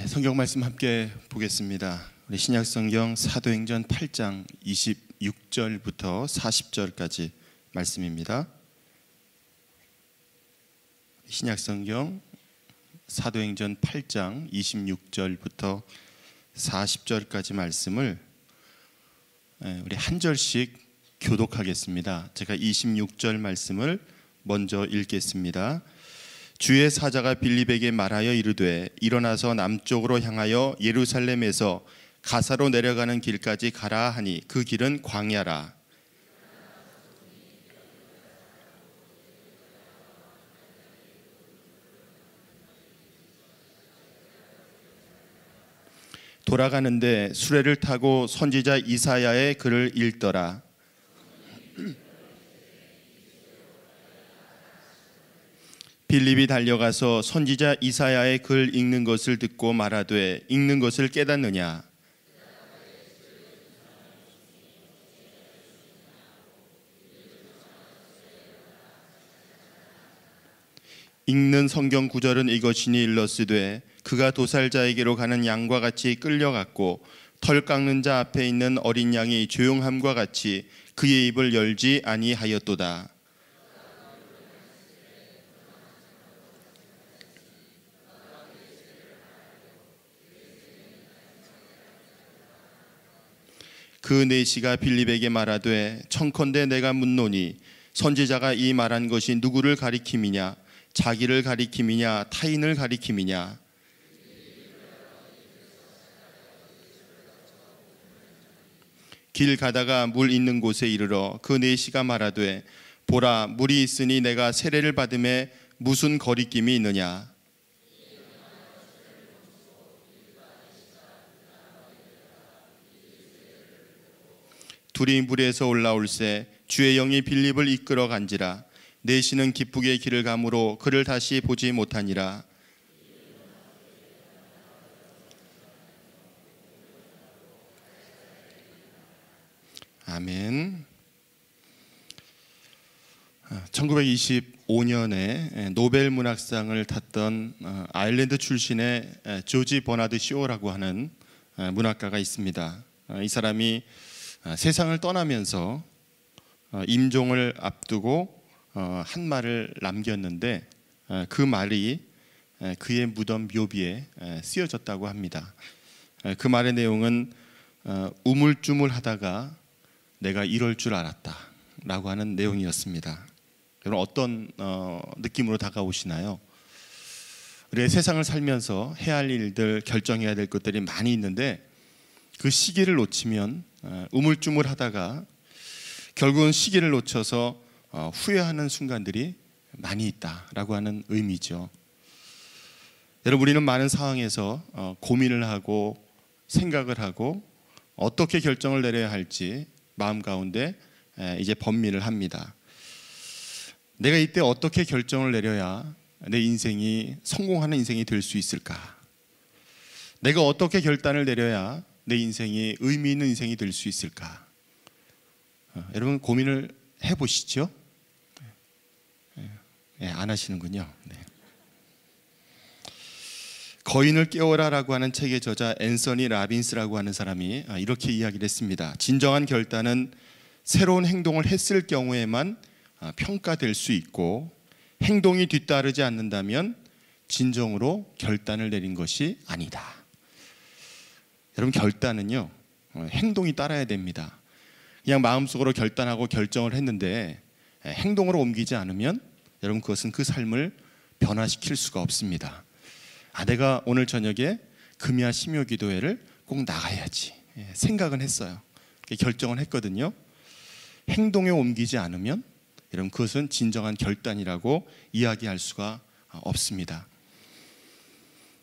성경 말씀 함께 보겠습니다. 우리 신약성경 사도행전 8장 26절부터 40절까지 말씀입니다. 신약성경 사도행전 8장 26절부터 40절까지 말씀을 우리 한 절씩 교독하겠습니다. 제가 26절 말씀을 먼저 읽겠습니다. 주의 사자가 빌립에게 말하여 이르되 일어나서 남쪽으로 향하여 예루살렘에서 가사로 내려가는 길까지 가라 하니 그 길은 광야라. 돌아가는데 수레를 타고 선지자 이사야의 글을 읽더라. 빌립이 달려가서 선지자 이사야의 글 읽는 것을 듣고 말하되 읽는 것을 깨닫느냐? 읽는 성경 구절은 이것이니 일러스되 그가 도살자에게로 가는 양과 같이 끌려갔고 털 깎는 자 앞에 있는 어린 양이 조용함과 같이 그의 입을 열지 아니하였도다. 그 내시가 빌립에게 말하되 청컨대 내가 묻노니 선지자가 이 말한 것이 누구를 가리킴이냐? 자기를 가리킴이냐? 타인을 가리킴이냐? 길 가다가 물 있는 곳에 이르러 그 내시가 말하되 보라 물이 있으니 내가 세례를 받음에 무슨 거리낌이 있느냐? 둘이 물에서 올라올새 주의 영이 빌립을 이끌어 간지라. 내시는 기쁘게 길을 가므로 그를 다시 보지 못하니라. 아멘. 1925년에 노벨 문학상을 탔던 아일랜드 출신의 조지 버나드 쇼라고 하는 문학가가 있습니다. 이 사람이 세상을 떠나면서 임종을 앞두고 한 말을 남겼는데 그 말이 그의 무덤 묘비에 쓰여졌다고 합니다. 그 말의 내용은 우물쭈물하다가 내가 이럴 줄 알았다 라고 하는 내용이었습니다. 여러분 어떤 느낌으로 다가오시나요? 우리의 세상을 살면서 해야 할 일들, 결정해야 될 것들이 많이 있는데 그 시기를 놓치면 우물쭈물하다가 결국은 시기를 놓쳐서 후회하는 순간들이 많이 있다라고 하는 의미죠. 여러분 우리는 많은 상황에서 고민을 하고 생각을 하고 어떻게 결정을 내려야 할지 마음 가운데 이제 번민을 합니다. 내가 이때 어떻게 결정을 내려야 내 인생이 성공하는 인생이 될 수 있을까? 내가 어떻게 결단을 내려야 내 인생이 의미 있는 인생이 될 수 있을까? 여러분 고민을 해보시죠? 안 하시는군요. 네. 거인을 깨워라라고 하는 책의 저자 앤서니 라빈스라고 하는 사람이 이렇게 이야기를 했습니다. 진정한 결단은 새로운 행동을 했을 경우에만 평가될 수 있고 행동이 뒤따르지 않는다면 진정으로 결단을 내린 것이 아니다. 여러분 결단은요 행동이 따라야 됩니다. 그냥 마음속으로 결단하고 결정을 했는데 행동으로 옮기지 않으면 여러분 그것은 그 삶을 변화시킬 수가 없습니다. 내가 오늘 저녁에 금야 심요 기도회를 꼭 나가야지 생각은 했어요. 결정을 했거든요. 행동에 옮기지 않으면 여러분 그것은 진정한 결단이라고 이야기할 수가 없습니다.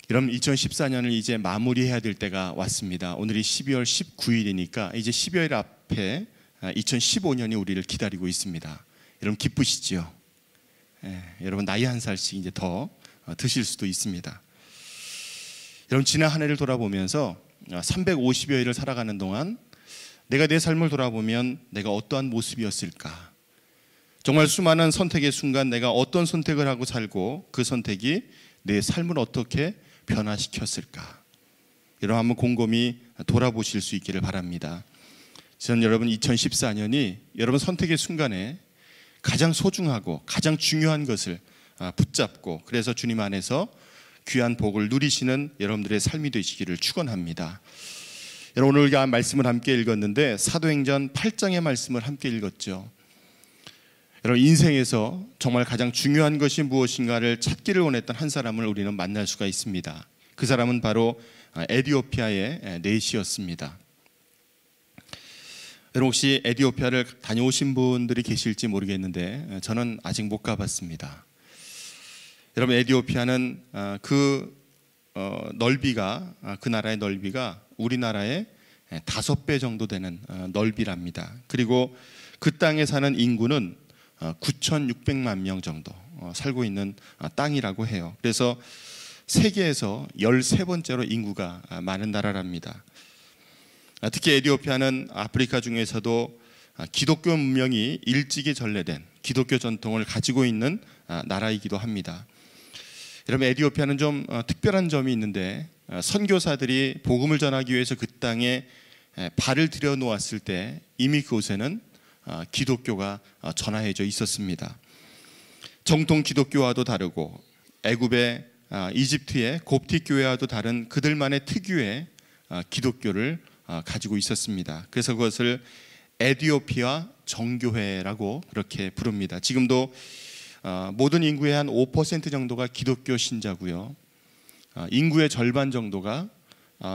여러분 2014년을 이제 마무리해야 될 때가 왔습니다. 오늘이 12월 19일이니까 이제 12월 앞에 2015년이 우리를 기다리고 있습니다. 여러분 기쁘시죠? 여러분 나이 한 살씩 이제 더 드실 수도 있습니다. 여러분 지난 한 해를 돌아보면서 350여일을 살아가는 동안 내가 내 삶을 돌아보면 내가 어떠한 모습이었을까? 정말 수많은 선택의 순간 내가 어떤 선택을 하고 살고 그 선택이 내 삶을 어떻게 변화시켰을까? 여러분 한번 곰곰이 돌아보실 수 있기를 바랍니다. 저는 여러분 2014년이 여러분 선택의 순간에 가장 소중하고 가장 중요한 것을 붙잡고 그래서 주님 안에서 귀한 복을 누리시는 여러분들의 삶이 되시기를 축원합니다. 여러분 오늘 우리가 말씀을 함께 읽었는데 사도행전 8장의 말씀을 함께 읽었죠. 여러분 인생에서 정말 가장 중요한 것이 무엇인가를 찾기를 원했던 한 사람을 우리는 만날 수가 있습니다. 그 사람은 바로 에티오피아의 네시였습니다. 여러분 혹시 에티오피아를 다녀오신 분들이 계실지 모르겠는데 저는 아직 못 가봤습니다. 여러분 에티오피아는 넓이가 그 나라의 넓이가 우리나라의 5배 정도 되는 넓이랍니다. 그리고 그 땅에 사는 인구는 9,600만 명 정도 살고 있는 땅이라고 해요. 그래서 세계에서 13번째로 인구가 많은 나라랍니다. 특히 에티오피아는 아프리카 중에서도 기독교 문명이 일찍이 전래된 기독교 전통을 가지고 있는 나라이기도 합니다. 여러분 에티오피아는 좀 특별한 점이 있는데 선교사들이 복음을 전하기 위해서 그 땅에 발을 들여 놓았을 때 이미 그곳에는 기독교가 전하여져 있었습니다. 정통 기독교와도 다르고 애굽의 이집트의 곱틱 교회와도 다른 그들만의 특유의 기독교를 가지고 있었습니다. 그래서 그것을 에티오피아 정교회라고 그렇게 부릅니다. 지금도 모든 인구의 한 5% 정도가 기독교 신자고요. 인구의 절반 정도가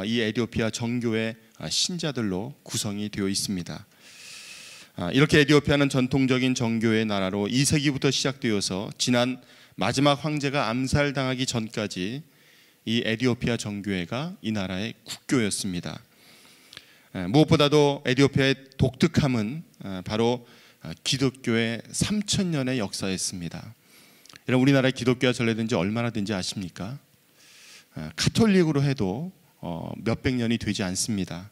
이 에티오피아 정교회 신자들로 구성이 되어 있습니다. 이렇게 에티오피아는 전통적인 정교회 나라로 2세기부터 시작되어서 지난 마지막 황제가 암살당하기 전까지 이 에티오피아 정교회가 이 나라의 국교였습니다. 무엇보다도 에티오피아의 독특함은 바로 기독교의 3,000년의 역사였습니다. 여러분 우리나라의 기독교가 전래된 지 얼마나 된지 아십니까? 카톨릭으로 해도 몇백 년이 되지 않습니다.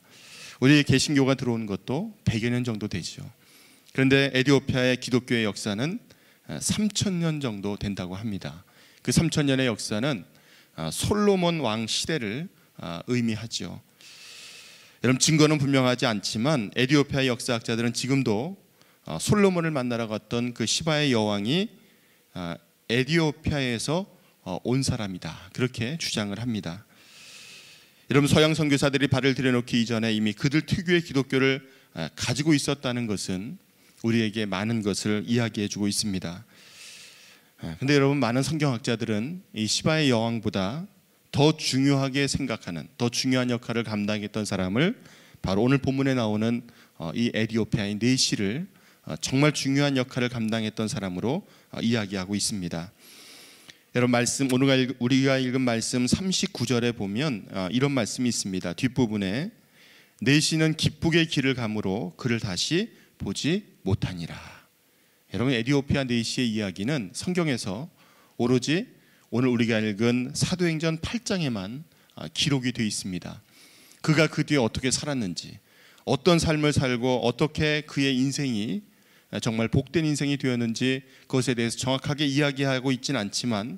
우리 개신교가 들어온 것도 100여 년 정도 되죠. 그런데 에티오피아의 기독교의 역사는 3,000년 정도 된다고 합니다. 그 3,000년의 역사는 솔로몬 왕 시대를 의미하죠. 여러분 증거는 분명하지 않지만 에티오피아의 역사학자들은 지금도 솔로몬을 만나러 갔던 그 시바의 여왕이 에티오피아에서 온 사람이다 그렇게 주장을 합니다. 여러분 서양 선교사들이 발을 들여놓기 이전에 이미 그들 특유의 기독교를 가지고 있었다는 것은 우리에게 많은 것을 이야기해주고 있습니다. 그런데 여러분 많은 성경학자들은 이 시바의 여왕보다 더 중요하게 생각하는 더 중요한 역할을 감당했던 사람을 바로 오늘 본문에 나오는 이 에티오피아의 네시를 정말 중요한 역할을 감당했던 사람으로 이야기하고 있습니다. 여러분 말씀 오늘 우리가 읽은 말씀 39절에 보면 이런 말씀이 있습니다. 뒷부분에 네시는 기쁘게 길을 가므로 그를 다시 보지 못하니라. 여러분 에티오피아 네시의 이야기는 성경에서 오로지 오늘 우리가 읽은 사도행전 8장에만 기록이 되어 있습니다. 그가 그 뒤에 어떻게 살았는지 어떤 삶을 살고 어떻게 그의 인생이 정말 복된 인생이 되었는지 그것에 대해서 정확하게 이야기하고 있지는 않지만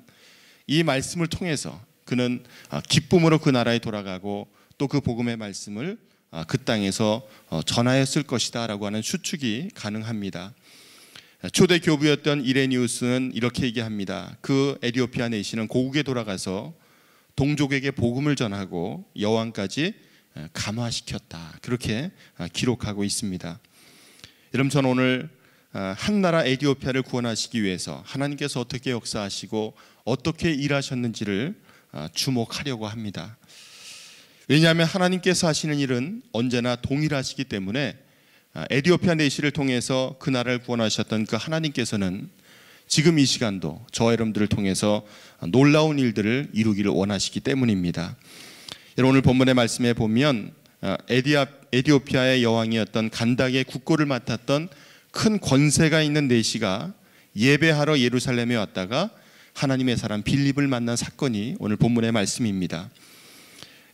이 말씀을 통해서 그는 기쁨으로 그 나라에 돌아가고 또 그 복음의 말씀을 그 땅에서 전하였을 것이다 라고 하는 추측이 가능합니다. 초대 교부였던 이레니우스는 이렇게 얘기합니다. 그 에티오피아 네시는 고국에 돌아가서 동족에게 복음을 전하고 여왕까지 감화시켰다 그렇게 기록하고 있습니다. 여러분 저는 오늘 한 나라 에티오피아를 구원하시기 위해서 하나님께서 어떻게 역사하시고 어떻게 일하셨는지를 주목하려고 합니다. 왜냐하면 하나님께서 하시는 일은 언제나 동일하시기 때문에 에티오피아 네시를 통해서 그 나라를 구원하셨던 그 하나님께서는 지금 이 시간도 저와 여러분들을 통해서 놀라운 일들을 이루기를 원하시기 때문입니다. 여러분 오늘 본문의 말씀에 보면 에티오피아의 여왕이었던 간닥의 국고를 맡았던 큰 권세가 있는 네시가 예배하러 예루살렘에 왔다가 하나님의 사람 빌립을 만난 사건이 오늘 본문의 말씀입니다.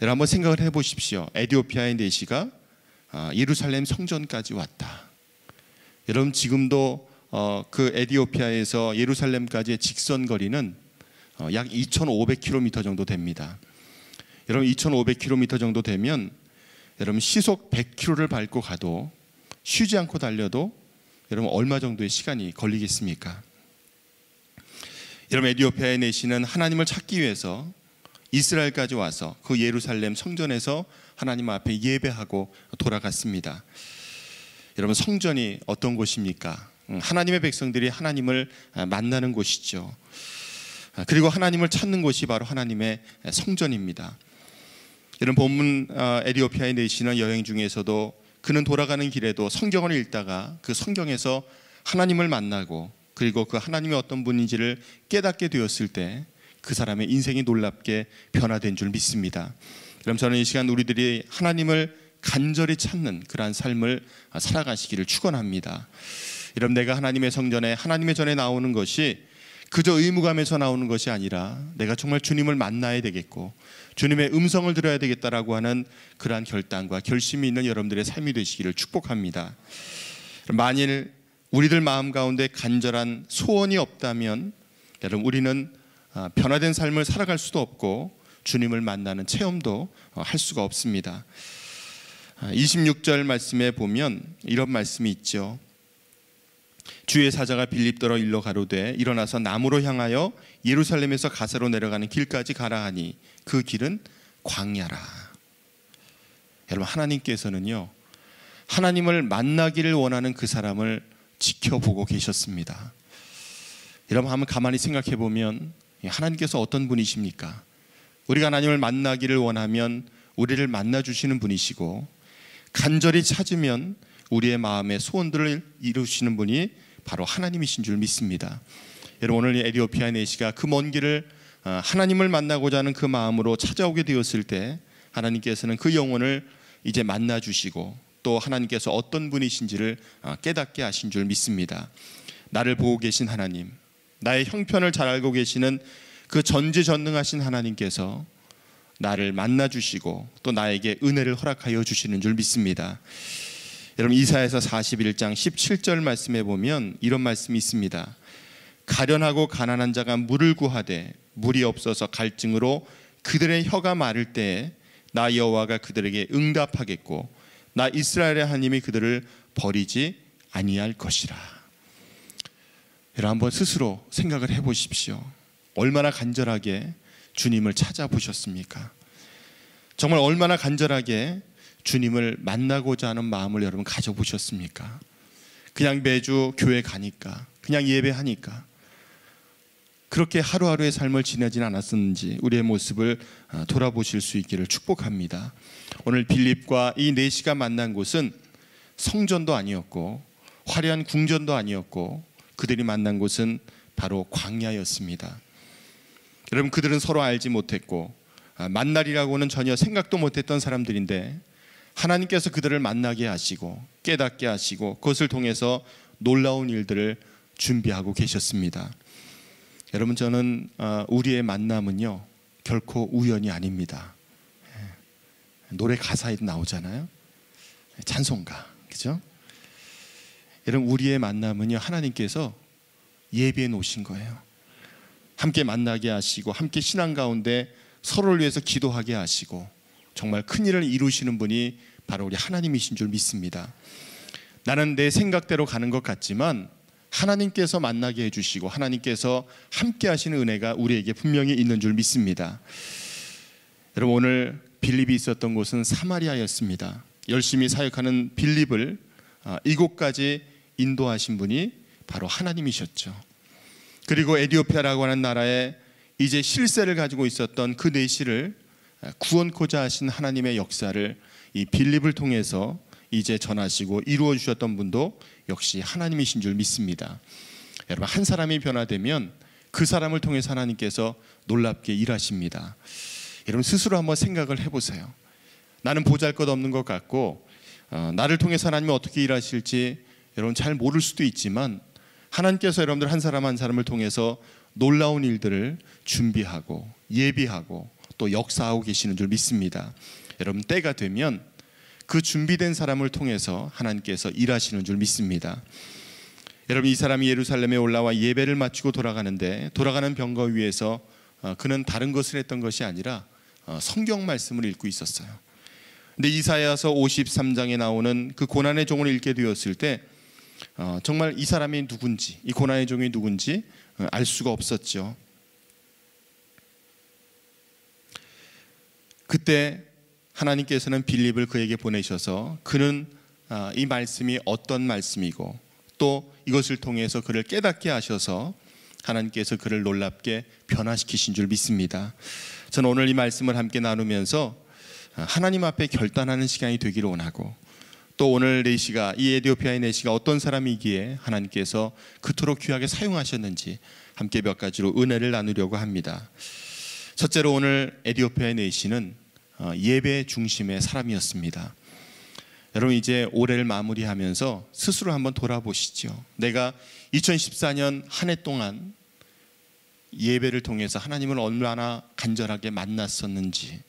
여러분 한번 생각을 해보십시오. 에티오피아의 네시가 예루살렘 성전까지 왔다. 여러분 지금도 그 에티오피아에서 예루살렘까지의 직선 거리는 약 2,500km 정도 됩니다. 여러분 2,500km 정도 되면 여러분 시속 100km를 밟고 가도 쉬지 않고 달려도 여러분 얼마 정도의 시간이 걸리겠습니까? 여러분 에티오피아의 내시는 하나님을 찾기 위해서 이스라엘까지 와서 그 예루살렘 성전에서 하나님 앞에 예배하고 돌아갔습니다. 여러분 성전이 어떤 곳입니까? 하나님의 백성들이 하나님을 만나는 곳이죠. 그리고 하나님을 찾는 곳이 바로 하나님의 성전입니다. 이런 본문 에티오피아의 내시는 여행 중에서도 그는 돌아가는 길에도 성경을 읽다가 그 성경에서 하나님을 만나고 그리고 그 하나님이 어떤 분인지를 깨닫게 되었을 때 그 사람의 인생이 놀랍게 변화된 줄 믿습니다. 그럼 저는 이 시간 우리들이 하나님을 간절히 찾는 그러한 삶을 살아가시기를 축원합니다. 여러분 내가 하나님의 성전에 하나님의 전에 나오는 것이 그저 의무감에서 나오는 것이 아니라 내가 정말 주님을 만나야 되겠고 주님의 음성을 들어야 되겠다라고 하는 그러한 결단과 결심이 있는 여러분들의 삶이 되시기를 축복합니다. 만일 우리들 마음 가운데 간절한 소원이 없다면 여러분 우리는 변화된 삶을 살아갈 수도 없고 주님을 만나는 체험도 할 수가 없습니다. 26절 말씀에 보면 이런 말씀이 있죠. 주의 사자가 빌립더러 일러 가로되 일어나서 남으로 향하여 예루살렘에서 가사로 내려가는 길까지 가라 하니 그 길은 광야라. 여러분 하나님께서는요 하나님을 만나기를 원하는 그 사람을 지켜보고 계셨습니다. 여러분 한번 가만히 생각해 보면 하나님께서 어떤 분이십니까? 우리가 하나님을 만나기를 원하면 우리를 만나주시는 분이시고 간절히 찾으면 우리의 마음의 소원들을 이루시는 분이 바로 하나님이신 줄 믿습니다. 여러분 오늘 에티오피아 내시가 그 먼 길을 하나님을 만나고자 하는 그 마음으로 찾아오게 되었을 때 하나님께서는 그 영혼을 이제 만나주시고 또 하나님께서 어떤 분이신지를 깨닫게 하신 줄 믿습니다. 나를 보고 계신 하나님, 나의 형편을 잘 알고 계시는 그 전지전능하신 하나님께서 나를 만나주시고 또 나에게 은혜를 허락하여 주시는 줄 믿습니다. 여러분 이사야서 41장 17절 말씀에 보면 이런 말씀이 있습니다. 가련하고 가난한 자가 물을 구하되 물이 없어서 갈증으로 그들의 혀가 마를 때에 나 여호와가 그들에게 응답하겠고 나 이스라엘의 하나님이 그들을 버리지 아니할 것이라. 여러분 한번 스스로 생각을 해보십시오. 얼마나 간절하게 주님을 찾아보셨습니까? 정말 얼마나 간절하게 주님을 만나고자 하는 마음을 여러분 가져보셨습니까? 그냥 매주 교회 가니까 그냥 예배하니까 그렇게 하루하루의 삶을 지내진 않았었는지 우리의 모습을 돌아보실 수 있기를 축복합니다. 오늘 빌립과 이 내시가 만난 곳은 성전도 아니었고 화려한 궁전도 아니었고 그들이 만난 곳은 바로 광야였습니다. 여러분 그들은 서로 알지 못했고 만날이라고는 전혀 생각도 못했던 사람들인데 하나님께서 그들을 만나게 하시고 깨닫게 하시고 그것을 통해서 놀라운 일들을 준비하고 계셨습니다. 여러분 저는 우리의 만남은요 결코 우연이 아닙니다. 노래 가사에도 나오잖아요. 찬송가, 그죠? 여러분 우리의 만남은요 하나님께서 예비해 놓으신 거예요. 함께 만나게 하시고 함께 신앙 가운데 서로를 위해서 기도하게 하시고 정말 큰 일을 이루시는 분이 바로 우리 하나님이신 줄 믿습니다. 나는 내 생각대로 가는 것 같지만 하나님께서 만나게 해주시고 하나님께서 함께 하시는 은혜가 우리에게 분명히 있는 줄 믿습니다. 여러분 오늘 빌립이 있었던 곳은 사마리아였습니다. 열심히 사역하는 빌립을 이곳까지 인도하신 분이 바로 하나님이셨죠. 그리고 에티오피아라고 하는 나라에 이제 실세를 가지고 있었던 그 내시를 구원코자 하신 하나님의 역사를 이 빌립을 통해서 이제 전하시고 이루어 주셨던 분도 역시 하나님이신 줄 믿습니다. 여러분 한 사람이 변화되면 그 사람을 통해서 하나님께서 놀랍게 일하십니다. 여러분 스스로 한번 생각을 해보세요. 나는 보잘것없는 것 같고 나를 통해서 하나님이 어떻게 일하실지 여러분 잘 모를 수도 있지만 하나님께서 여러분들 한 사람 한 사람을 통해서 놀라운 일들을 준비하고 예비하고 또 역사하고 계시는 줄 믿습니다. 여러분 때가 되면 그 준비된 사람을 통해서 하나님께서 일하시는 줄 믿습니다. 여러분 이 사람이 예루살렘에 올라와 예배를 마치고 돌아가는데 돌아가는 병거 위에서 그는 다른 것을 했던 것이 아니라 성경 말씀을 읽고 있었어요. 근데 이사야서 53장에 나오는 그 고난의 종을 읽게 되었을 때 정말 이 사람이 누군지, 이 고난의 종이 누군지 알 수가 없었죠. 그때 하나님께서는 빌립을 그에게 보내셔서 그는 이 말씀이 어떤 말씀이고 또 이것을 통해서 그를 깨닫게 하셔서 하나님께서 그를 놀랍게 변화시키신 줄 믿습니다. 저는 오늘 이 말씀을 함께 나누면서 하나님 앞에 결단하는 시간이 되기를 원하고, 또 오늘 네시가, 이 에디오피아의 네시가 어떤 사람이기에 하나님께서 그토록 귀하게 사용하셨는지 함께 몇 가지로 은혜를 나누려고 합니다. 첫째로 오늘 에디오피아의 네시는 예배 중심의 사람이었습니다. 여러분, 이제 올해를 마무리하면서 스스로 한번 돌아보시죠. 내가 2014년 한 해 동안 예배를 통해서 하나님을 얼마나 간절하게 만났었는지,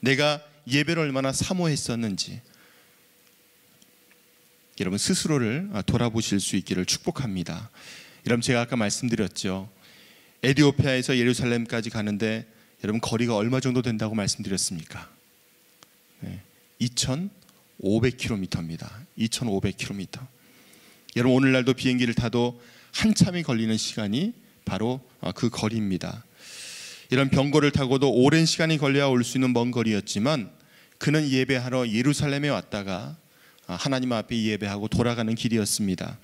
내가 예배를 얼마나 사모했었는지, 여러분 스스로를 돌아보실 수 있기를 축복합니다. 여러분, 제가 아까 말씀드렸죠. 에디오피아에서 예루살렘까지 가는데 여러분 거리가 얼마 정도 된다고 말씀드렸습니까? 2,500km입니다. 2,500km. 여러분, 오늘날도 비행기를 타도 한참이 걸리는 시간이 바로 그 거리입니다. 이런 병거를 타고도 오랜 시간이 걸려야 올 수 있는 먼 거리였지만 그는 예배하러 예루살렘에 왔다가 하나님 앞에 예배하고 돌아가는 길이었습니다.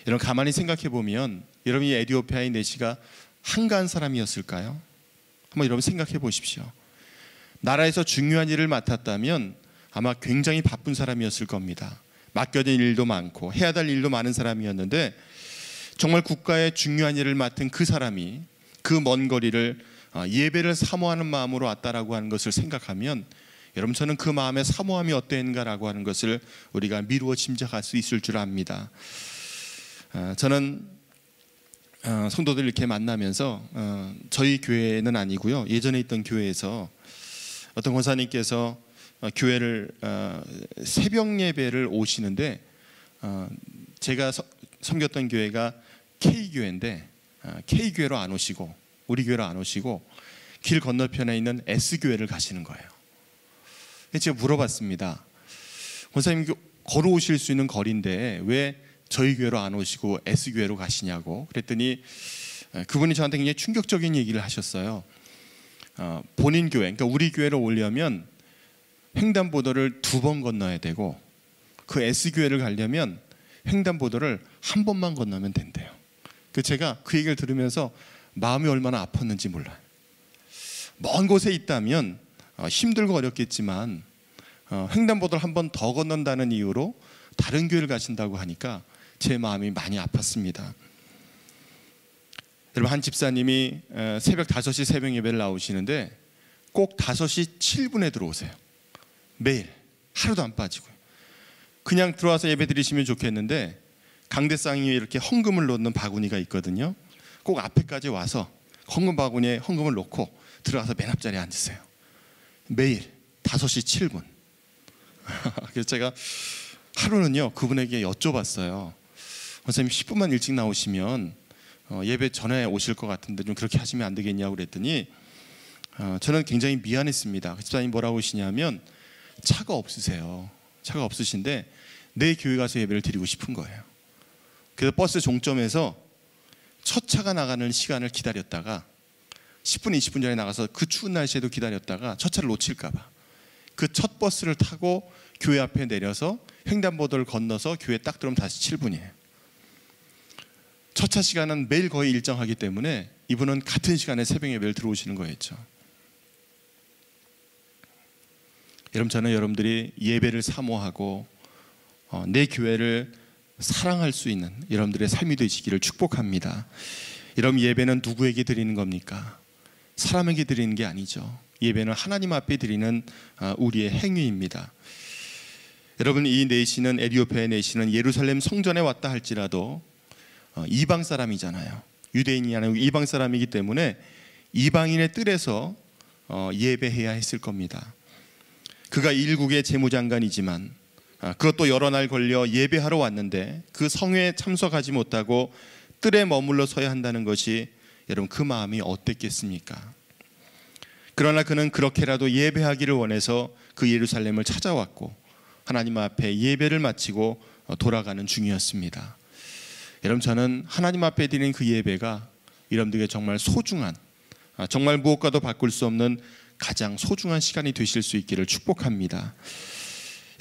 여러분, 가만히 생각해 보면 여러분, 이 에디오피아의 네시가 한가한 사람이었을까요? 한번 여러분 생각해 보십시오. 나라에서 중요한 일을 맡았다면 아마 굉장히 바쁜 사람이었을 겁니다. 맡겨진 일도 많고 해야 될 일도 많은 사람이었는데, 정말 국가의 중요한 일을 맡은 그 사람이 그 먼 거리를 예배를 사모하는 마음으로 왔다라고 하는 것을 생각하면 여러분, 저는 그 마음의 사모함이 어땠는가라고 하는 것을 우리가 미루어 짐작할 수 있을 줄 압니다. 저는 성도들 이렇게 만나면서 저희 교회는 아니고요, 예전에 있던 교회에서 어떤 권사님께서 교회를 새벽 예배를 오시는데, 제가 섬겼던 교회가 K교회인데 K교회로 안 오시고, 우리 교회로 안 오시고 길 건너편에 있는 S교회를 가시는 거예요. 제가 물어봤습니다. 권사님, 걸어오실 수 있는 거리인데 왜 저희 교회로 안 오시고 S교회로 가시냐고. 그랬더니 그분이 저한테 굉장히 충격적인 얘기를 하셨어요. 본인 교회, 그러니까 우리 교회로 오려면 횡단보도를 2번 건너야 되고 그 S교회를 가려면 횡단보도를 한 번만 건너면 된대요. 제가 그 얘기를 들으면서 마음이 얼마나 아팠는지 몰라요. 먼 곳에 있다면 힘들고 어렵겠지만 횡단보도를 한 번 더 건넌다는 이유로 다른 교회를 가신다고 하니까 제 마음이 많이 아팠습니다. 여러분, 한 집사님이 새벽 5시 새벽 예배를 나오시는데 꼭 5시 7분에 들어오세요. 매일 하루도 안 빠지고요. 그냥 들어와서 예배 드리시면 좋겠는데 강대상에 이렇게 헌금을 넣는 바구니가 있거든요. 꼭 앞에까지 와서 헌금 바구니에 헌금을 놓고 들어가서 맨 앞자리에 앉으세요. 매일 5시 7분. 그래서 제가 하루는요, 그분에게 여쭤봤어요. 선생님, 10분만 일찍 나오시면 예배 전에 오실 것 같은데 좀 그렇게 하시면 안 되겠냐고 그랬더니 저는 굉장히 미안했습니다. 그 집사님 뭐라고 하시냐면, 차가 없으세요. 차가 없으신데 내 교회 가서 예배를 드리고 싶은 거예요. 그래서 버스 종점에서 첫 차가 나가는 시간을 기다렸다가 10분, 20분 전에 나가서 그 추운 날씨에도 기다렸다가 첫 차를 놓칠까 봐 그 첫 버스를 타고 교회 앞에 내려서 횡단보도를 건너서 교회 딱 들어오면 다시 7분이에요. 첫 차 시간은 매일 거의 일정하기 때문에 이분은 같은 시간에 새벽 예배를 들어오시는 거였죠. 여러분, 저는 여러분들이 예배를 사모하고 내 교회를 사랑할 수 있는 여러분들의 삶이 되시기를 축복합니다. 여러분, 예배는 누구에게 드리는 겁니까? 사람에게 드리는 게 아니죠. 예배는 하나님 앞에 드리는 우리의 행위입니다. 여러분, 이 네시는, 에디오피아의 네시는 예루살렘 성전에 왔다 할지라도 이방 사람이잖아요. 유대인이 아니고 이방 사람이기 때문에 이방인의 뜰에서 예배해야 했을 겁니다. 그가 일국의 재무장관이지만 그것도 여러 날 걸려 예배하러 왔는데 그 성회에 참석하지 못하고 뜰에 머물러 서야 한다는 것이 여러분 그 마음이 어땠겠습니까? 그러나 그는 그렇게라도 예배하기를 원해서 그 예루살렘을 찾아왔고 하나님 앞에 예배를 마치고 돌아가는 중이었습니다. 여러분, 저는 하나님 앞에 드리는 그 예배가 여러분들에게 정말 소중한, 정말 무엇과도 바꿀 수 없는 가장 소중한 시간이 되실 수 있기를 축복합니다.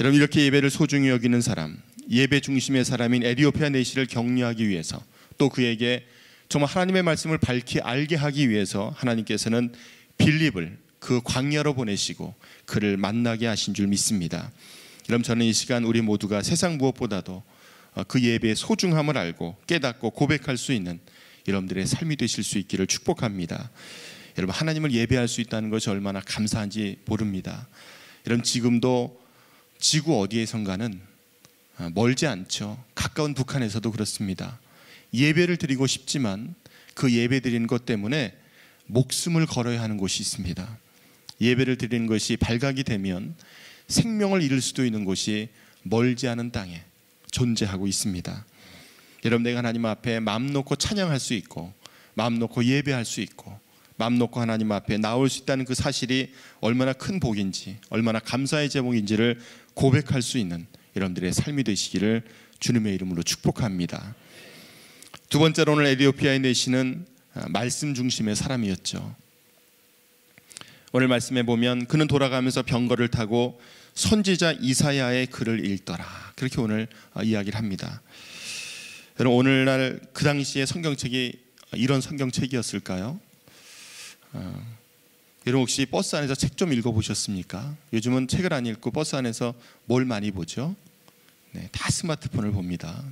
여러분, 이렇게 예배를 소중히 여기는 사람, 예배 중심의 사람인 에디오피아 내시를 격려하기 위해서, 또 그에게 정말 하나님의 말씀을 밝히 알게 하기 위해서 하나님께서는 빌립을 그 광야로 보내시고 그를 만나게 하신 줄 믿습니다. 여러분, 저는 이 시간 우리 모두가 세상 무엇보다도 그 예배의 소중함을 알고 깨닫고 고백할 수 있는 여러분들의 삶이 되실 수 있기를 축복합니다. 여러분, 하나님을 예배할 수 있다는 것이 얼마나 감사한지 모릅니다. 여러분, 지금도 지구 어디에선가는 멀지 않죠. 가까운 북한에서도 그렇습니다. 예배를 드리고 싶지만 그 예배 드리는 것 때문에 목숨을 걸어야 하는 곳이 있습니다. 예배를 드리는 것이 발각이 되면 생명을 잃을 수도 있는 곳이 멀지 않은 땅에 존재하고 있습니다. 여러분, 내가 하나님 앞에 마음 놓고 찬양할 수 있고 마음 놓고 예배할 수 있고 마음 놓고 하나님 앞에 나올 수 있다는 그 사실이 얼마나 큰 복인지, 얼마나 감사의 제목인지를 고백할 수 있는 여러분들의 삶이 되시기를 주님의 이름으로 축복합니다. 두 번째로 오늘 에디오피아의 내시는 말씀 중심의 사람이었죠. 오늘 말씀에 보면 그는 돌아가면서 병거를 타고 선지자 이사야의 글을 읽더라, 그렇게 오늘 이야기를 합니다. 여러분, 오늘날 그 당시의 성경책이 이런 성경책이었을까요? 여러분, 혹시 버스 안에서 책 좀 읽어보셨습니까? 요즘은 책을 안 읽고 버스 안에서 뭘 많이 보죠? 네, 다 스마트폰을 봅니다.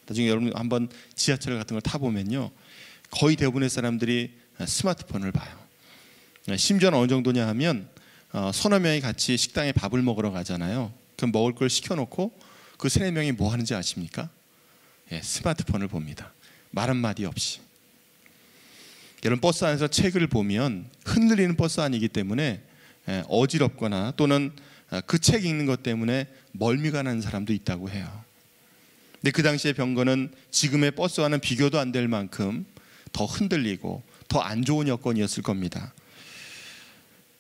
나중에 여러분 한번 지하철 같은 걸 타보면요, 거의 대부분의 사람들이 스마트폰을 봐요. 심지어는 어느 정도냐 하면 서너 명이 같이 식당에 밥을 먹으러 가잖아요. 그럼 먹을 걸 시켜놓고 그 세네 명이 뭐 하는지 아십니까? 스마트폰을 봅니다. 말 한마디 없이. 여러분, 버스 안에서 책을 보면 흔들리는 버스 안이기 때문에 어지럽거나 또는 그 책 읽는 것 때문에 멀미가 나는 사람도 있다고 해요. 근데 그 당시의 병거는 지금의 버스와는 비교도 안 될 만큼 더 흔들리고 더 안 좋은 여건이었을 겁니다.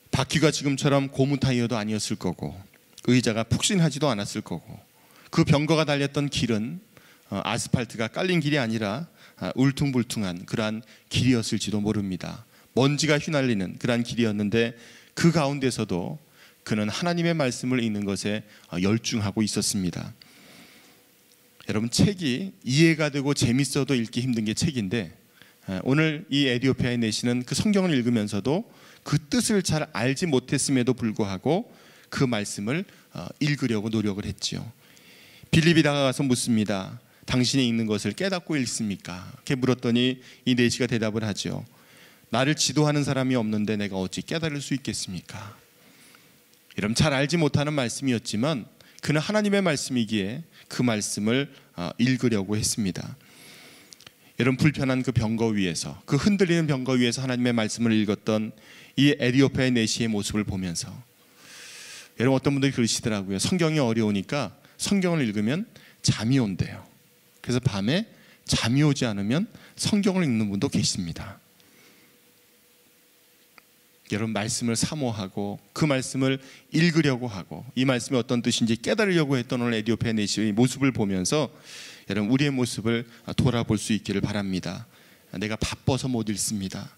바퀴가 지금처럼 고무 타이어도 아니었을 거고 의자가 푹신하지도 않았을 거고 그 병거가 달렸던 길은 아스팔트가 깔린 길이 아니라 울퉁불퉁한 그러한 길이었을지도 모릅니다. 먼지가 휘날리는 그러한 길이었는데 그 가운데서도 그는 하나님의 말씀을 읽는 것에 열중하고 있었습니다. 여러분, 책이 이해가 되고 재밌어도 읽기 힘든 게 책인데 오늘 이 에디오피아의 내시는 그 성경을 읽으면서도 그 뜻을 잘 알지 못했음에도 불구하고 그 말씀을 읽으려고 노력을 했지요. 빌립이 다가가서 묻습니다. 당신이 읽는 것을 깨닫고 읽습니까? 이렇게 물었더니 이 내시가 대답을 하죠. 나를 지도하는 사람이 없는데 내가 어찌 깨달을 수 있겠습니까? 여러분, 잘 알지 못하는 말씀이었지만 그는 하나님의 말씀이기에 그 말씀을 읽으려고 했습니다. 여러분, 불편한 그 병거 위에서, 그 흔들리는 병거 위에서 하나님의 말씀을 읽었던 이 에디오피아의 내시의 모습을 보면서 여러분, 어떤 분들이 그러시더라고요. 성경이 어려우니까 성경을 읽으면 잠이 온대요. 그래서 밤에 잠이 오지 않으면 성경을 읽는 분도 계십니다. 여러분, 말씀을 사모하고 그 말씀을 읽으려고 하고 이 말씀이 어떤 뜻인지 깨달으려고 했던 오늘 에디오피아 내시의 모습을 보면서 여러분, 우리의 모습을 돌아볼 수 있기를 바랍니다. 내가 바빠서 못 읽습니다.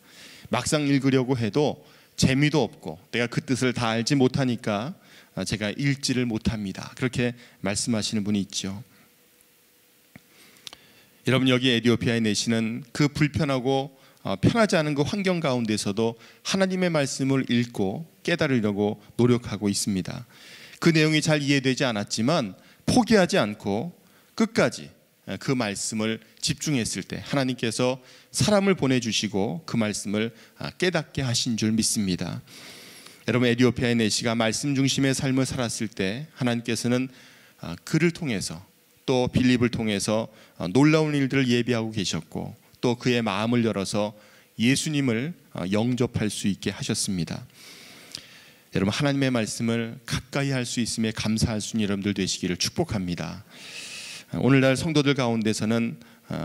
막상 읽으려고 해도 재미도 없고 내가 그 뜻을 다 알지 못하니까 제가 읽지를 못합니다. 그렇게 말씀하시는 분이 있죠. 여러분, 여기 에디오피아의 내시는 그 불편하고 편하지 않은 그 환경 가운데서도 하나님의 말씀을 읽고 깨달으려고 노력하고 있습니다. 그 내용이 잘 이해되지 않았지만 포기하지 않고 끝까지 그 말씀을 집중했을 때 하나님께서 사람을 보내주시고 그 말씀을 깨닫게 하신 줄 믿습니다. 여러분, 에디오피아의 내시가 말씀 중심의 삶을 살았을 때 하나님께서는 그를 통해서 또 빌립을 통해서 놀라운 일들을 예비하고 계셨고 또 그의 마음을 열어서 예수님을 영접할 수 있게 하셨습니다. 여러분, 하나님의 말씀을 가까이 할 수 있음에 감사할 수 있는 여러분들 되시기를 축복합니다. 오늘날 성도들 가운데서는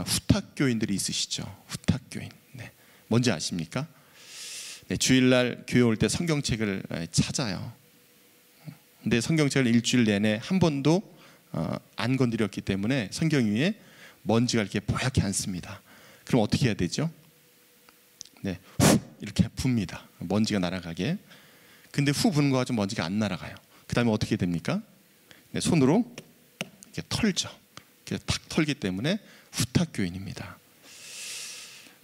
후탁교인들이 있으시죠. 후탁교인. 네. 뭔지 아십니까? 주일날 교회 올 때 성경책을 찾아요. 근데 성경책을 일주일 내내 한 번도 안 건드렸기 때문에 성경 위에 먼지가 이렇게 뽀얗게 앉습니다. 그럼 어떻게 해야 되죠? 네, 후 이렇게 붑니다. 먼지가 날아가게. 근데 후 부는 거 가지고 먼지가 안 날아가요. 그 다음에 어떻게 됩니까? 네, 손으로 이렇게 털죠. 이렇게 탁 털기 때문에 후탁교인입니다.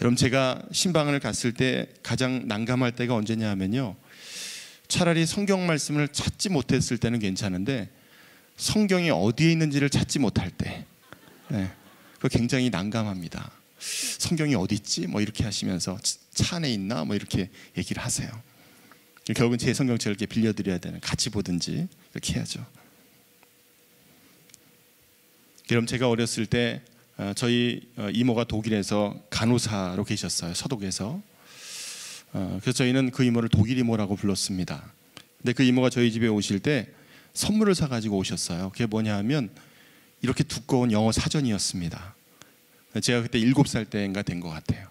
여러분, 제가 신방을 갔을 때 가장 난감할 때가 언제냐 하면요, 차라리 성경 말씀을 찾지 못했을 때는 괜찮은데 성경이 어디에 있는지를 찾지 못할 때, 그거 굉장히 난감합니다. 성경이 어디 있지? 뭐 이렇게 하시면서 차 안에 있나? 뭐 이렇게 얘기를 하세요. 결국은 제 성경책을 이렇게 빌려드려야 되는, 같이 보든지 이렇게 해야죠. 그럼 제가 어렸을 때 저희 이모가 독일에서 간호사로 계셨어요. 서독에서. 그래서 저희는 그 이모를 독일 이모라고 불렀습니다. 근데 그 이모가 저희 집에 오실 때 선물을 사가지고 오셨어요. 그게 뭐냐 하면 이렇게 두꺼운 영어 사전이었습니다. 제가 그때 7살 때인가 된 것 같아요.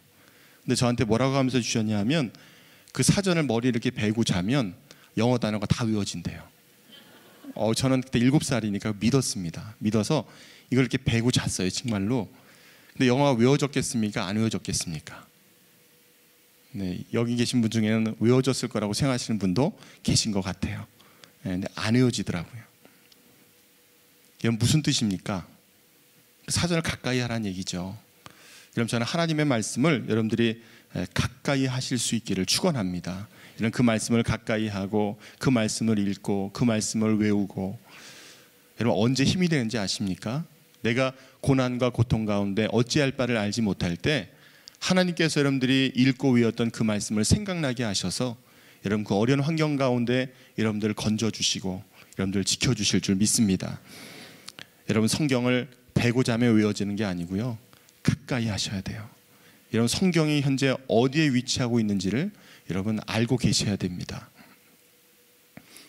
근데 저한테 뭐라고 하면서 주셨냐 하면 그 사전을 머리에 이렇게 베고 자면 영어 단어가 다 외워진대요. 저는 그때 7살이니까 믿었습니다. 믿어서 이걸 이렇게 베고 잤어요, 정말로. 근데 영어가 외워졌겠습니까? 안 외워졌겠습니까? 네, 여기 계신 분 중에는 외워졌을 거라고 생각하시는 분도 계신 것 같아요. 근데 안 외워지더라고요. 이건 무슨 뜻입니까? 사전을 가까이 하라는 얘기죠. 그럼 저는 하나님의 말씀을 여러분들이 가까이 하실 수 있기를 축원합니다. 이런 그 말씀을 가까이 하고 그 말씀을 읽고 그 말씀을 외우고, 여러분 언제 힘이 되는지 아십니까? 내가 고난과 고통 가운데 어찌할 바를 알지 못할 때 하나님께서 여러분들이 읽고 외웠던 그 말씀을 생각나게 하셔서 여러분 그 어려운 환경 가운데 여러분들을 건져주시고 여러분들을 지켜주실 줄 믿습니다. 여러분, 성경을 베고 자며 외워지는 게 아니고요, 가까이 하셔야 돼요. 여러분, 성경이 현재 어디에 위치하고 있는지를 여러분 알고 계셔야 됩니다.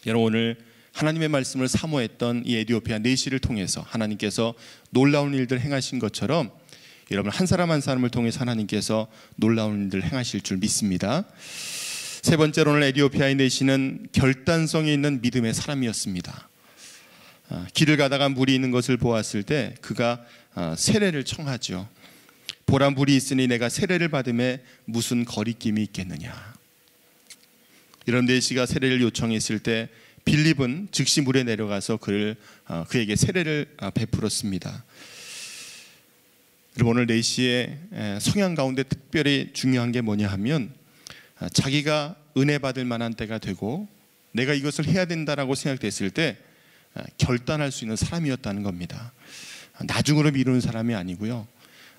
여러분, 오늘 하나님의 말씀을 사모했던 이 에디오피아 내시를 통해서 하나님께서 놀라운 일들 행하신 것처럼 여러분 한 사람 한 사람을 통해서 하나님께서 놀라운 일들 행하실 줄 믿습니다. 세 번째로 오늘 에디오피아의 내시는 결단성이 있는 믿음의 사람이었습니다. 길을 가다가 물이 있는 것을 보았을 때 그가 세례를 청하죠. 보라, 물이 있으니 내가 세례를 받음에 무슨 거리낌이 있겠느냐. 이런 내시가 세례를 요청했을 때 빌립은 즉시 물에 내려가서 그에게 세례를 베풀었습니다. 그리고 오늘 내시의 성향 가운데 특별히 중요한 게 뭐냐 하면 자기가 은혜 받을 만한 때가 되고 내가 이것을 해야 된다라고 생각됐을 때 결단할 수 있는 사람이었다는 겁니다. 나중으로 미루는 사람이 아니고요,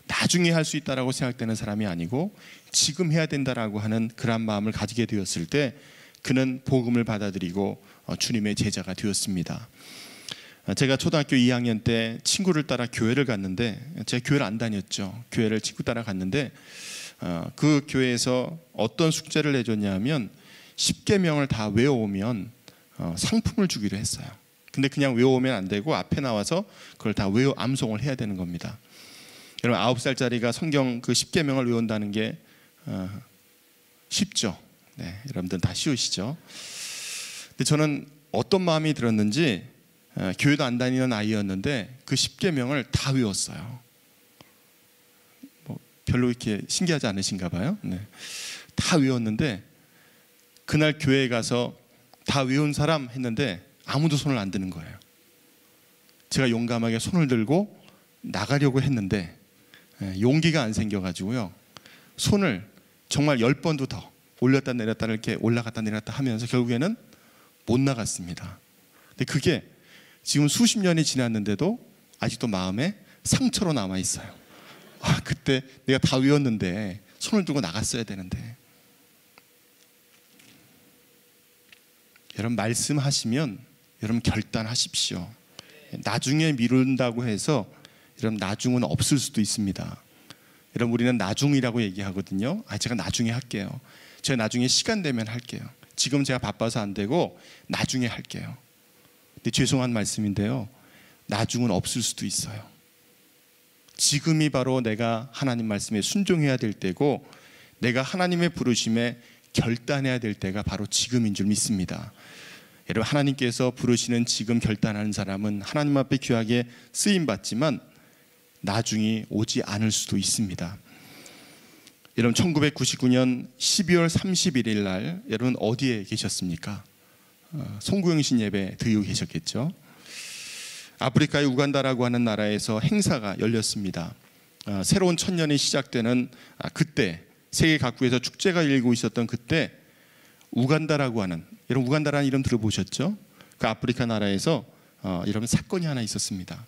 나중에 할 수 있다라고 생각되는 사람이 아니고 지금 해야 된다라고 하는 그런 마음을 가지게 되었을 때 그는 복음을 받아들이고 주님의 제자가 되었습니다. 제가 초등학교 2학년 때 친구를 따라 교회를 갔는데, 제가 교회를 안 다녔죠. 교회를 친구 따라 갔는데 그 교회에서 어떤 숙제를 내줬냐 하면 10계명을 다 외워오면 상품을 주기로 했어요. 근데 그냥 외워오면 안 되고 앞에 나와서 그걸 다 암송을 해야 되는 겁니다. 여러분, 9살짜리가 성경 그 10계명을 외운다는 게 쉽죠? 네, 여러분들 다 쉬우시죠? 근데 저는 어떤 마음이 들었는지 교회도 안 다니는 아이였는데 그 10계명을 다 외웠어요. 별로 이렇게 신기하지 않으신가 봐요. 네. 다 외웠는데 그날 교회에 가서 다 외운 사람 했는데 아무도 손을 안 드는 거예요. 제가 용감하게 손을 들고 나가려고 했는데 용기가 안 생겨가지고요, 손을 정말 10번도 더 올렸다 내렸다 이렇게 올라갔다 내렸다 하면서 결국에는 못 나갔습니다. 근데 그게 지금 수십 년이 지났는데도 아직도 마음에 상처로 남아 있어요. 그때 내가 다 외웠는데 손을 들고 나갔어야 되는데. 여러분, 말씀하시면 여러분 결단하십시오. 나중에 미룬다고 해서 여러분 나중은 없을 수도 있습니다. 여러분, 우리는 나중이라고 얘기하거든요. 제가 나중에 할게요. 제가 나중에 시간 되면 할게요. 지금 제가 바빠서 안 되고 나중에 할게요. 근데 죄송한 말씀인데요, 나중은 없을 수도 있어요. 지금이 바로 내가 하나님 말씀에 순종해야 될 때고 내가 하나님의 부르심에 결단해야 될 때가 바로 지금인 줄 믿습니다. 여러분, 하나님께서 부르시는 지금 결단하는 사람은 하나님 앞에 귀하게 쓰임받지만 나중이 오지 않을 수도 있습니다. 여러분, 1999년 12월 31일 날 여러분 어디에 계셨습니까? 송구영신 예배 드리고 계셨겠죠. 아프리카의 우간다라고 하는 나라에서 행사가 열렸습니다. 새로운 천년이 시작되는 그때, 세계 각국에서 축제가 열리고 있었던 그때 우간다라고 하는, 여러분 우간다라는 이름 들어보셨죠? 그 아프리카 나라에서 여러분 사건이 하나 있었습니다.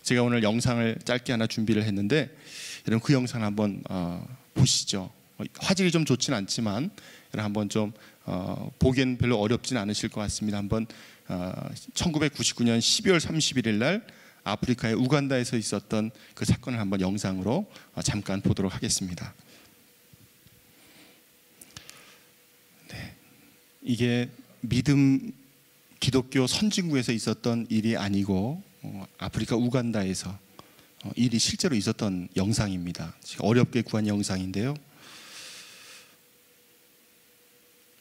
제가 오늘 영상을 짧게 하나 준비를 했는데 여러분 그 영상 한번 보시죠. 화질이 좀 좋진 않지만 여러분 한번 좀 보기엔 별로 어렵진 않으실 것 같습니다. 한번 1999년 12월 31일 날 아프리카의 우간다에서 있었던 그 사건을 한번 영상으로 잠깐 보도록 하겠습니다. 네, 이게 믿음 기독교 선진국에서 있었던 일이 아니고 아프리카 우간다에서 일이 실제로 있었던 영상입니다. 어렵게 구한 영상인데요.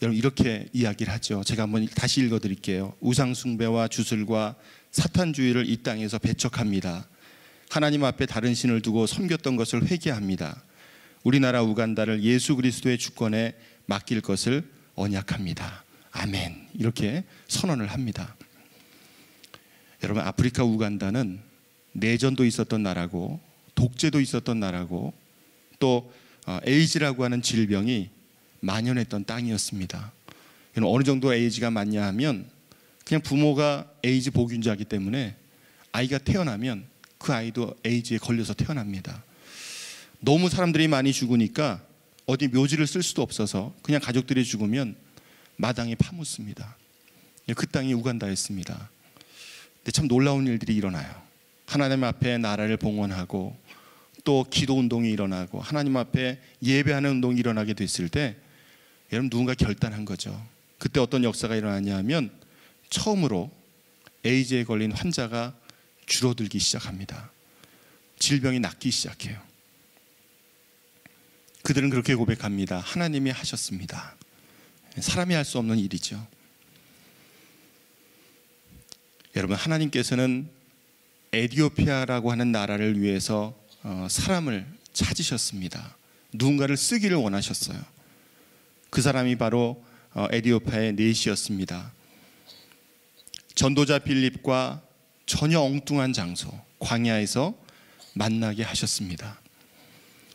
여러분 이렇게 이야기를 하죠. 제가 한번 다시 읽어드릴게요. 우상숭배와 주술과 사탄주의를 이 땅에서 배척합니다. 하나님 앞에 다른 신을 두고 섬겼던 것을 회개합니다. 우리나라 우간다를 예수 그리스도의 주권에 맡길 것을 언약합니다. 아멘. 이렇게 선언을 합니다. 여러분, 아프리카 우간다는 내전도 있었던 나라고 독재도 있었던 나라고 또 에이즈라고 하는 질병이 만연했던 땅이었습니다. 어느 정도 에이즈가 많냐 하면 그냥 부모가 에이즈 보균자이기 때문에 아이가 태어나면 그 아이도 에이즈에 걸려서 태어납니다. 너무 사람들이 많이 죽으니까 어디 묘지를 쓸 수도 없어서 그냥 가족들이 죽으면 마당에 파묻습니다. 그 땅이 우간다였습니다. 근데 참 놀라운 일들이 일어나요. 하나님 앞에 나라를 봉헌하고 또 기도 운동이 일어나고 하나님 앞에 예배하는 운동이 일어나게 됐을 때 여러분 누군가 결단한 거죠. 그때 어떤 역사가 일어나냐 하면 처음으로 에이즈에 걸린 환자가 줄어들기 시작합니다. 질병이 낫기 시작해요. 그들은 그렇게 고백합니다. 하나님이 하셨습니다. 사람이 할 수 없는 일이죠. 여러분, 하나님께서는 에티오피아라고 하는 나라를 위해서 사람을 찾으셨습니다. 누군가를 쓰기를 원하셨어요. 그 사람이 바로 에티오피아의 넷이었습니다. 전도자 빌립과 전혀 엉뚱한 장소 광야에서 만나게 하셨습니다.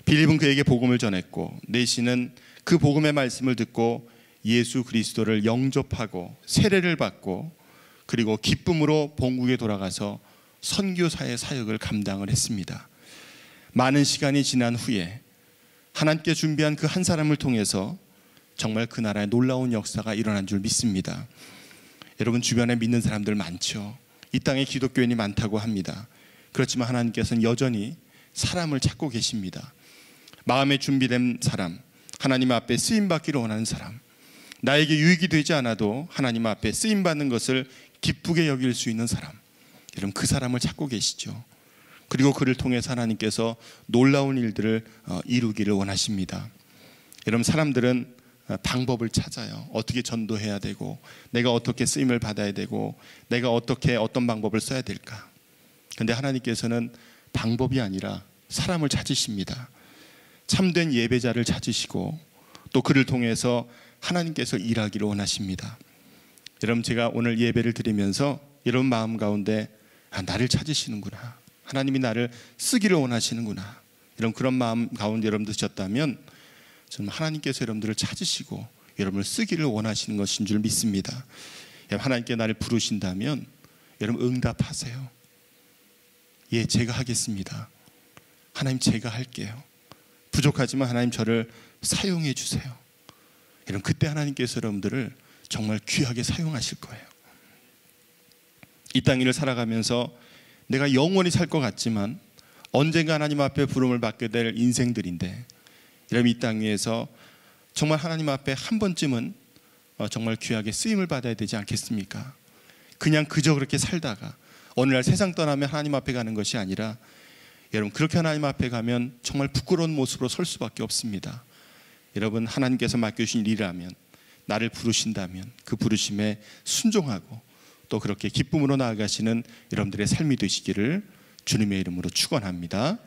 빌립은 그에게 복음을 전했고 넷이는 그 복음의 말씀을 듣고 예수 그리스도를 영접하고 세례를 받고 그리고 기쁨으로 본국에 돌아가서 선교사의 사역을 감당을 했습니다. 많은 시간이 지난 후에 하나님께 준비한 그 한 사람을 통해서 정말 그 나라의 놀라운 역사가 일어난 줄 믿습니다. 여러분 주변에 믿는 사람들 많죠. 이 땅에 기독교인이 많다고 합니다. 그렇지만 하나님께서는 여전히 사람을 찾고 계십니다. 마음에 준비된 사람, 하나님 앞에 쓰임받기를 원하는 사람, 나에게 유익이 되지 않아도 하나님 앞에 쓰임받는 것을 기쁘게 여길 수 있는 사람, 여러분 그 사람을 찾고 계시죠. 그리고 그를 통해서 하나님께서 놀라운 일들을 이루기를 원하십니다. 여러분 사람들은 방법을 찾아요. 어떻게 전도해야 되고 내가 어떻게 쓰임을 받아야 되고 내가 어떻게 어떤 방법을 써야 될까. 그런데 하나님께서는 방법이 아니라 사람을 찾으십니다. 참된 예배자를 찾으시고 또 그를 통해서 하나님께서 일하기를 원하십니다. 여러분 제가 오늘 예배를 드리면서 여러분 마음 가운데 나를 찾으시는구나, 하나님이 나를 쓰기를 원하시는구나, 이런 그런 마음 가운데 여러분 드셨다면 저는 하나님께서 여러분들을 찾으시고 여러분을 쓰기를 원하시는 것인 줄 믿습니다. 하나님께 나를 부르신다면 여러분 응답하세요. 예, 제가 하겠습니다. 하나님 제가 할게요. 부족하지만 하나님 저를 사용해 주세요. 여러분 그때 하나님께서 여러분들을 정말 귀하게 사용하실 거예요. 이 땅 일을 살아가면서 내가 영원히 살 것 같지만 언젠가 하나님 앞에 부름을 받게 될 인생들인데 여러분 이 땅 위에서 정말 하나님 앞에 한 번쯤은 정말 귀하게 쓰임을 받아야 되지 않겠습니까? 그냥 그저 그렇게 살다가 어느 날 세상 떠나면 하나님 앞에 가는 것이 아니라 여러분 그렇게 하나님 앞에 가면 정말 부끄러운 모습으로 설 수밖에 없습니다. 여러분, 하나님께서 맡겨주신 일이라면, 나를 부르신다면 그 부르심에 순종하고 또 그렇게 기쁨으로 나아가시는 여러분들의 삶이 되시기를 주님의 이름으로 축원합니다.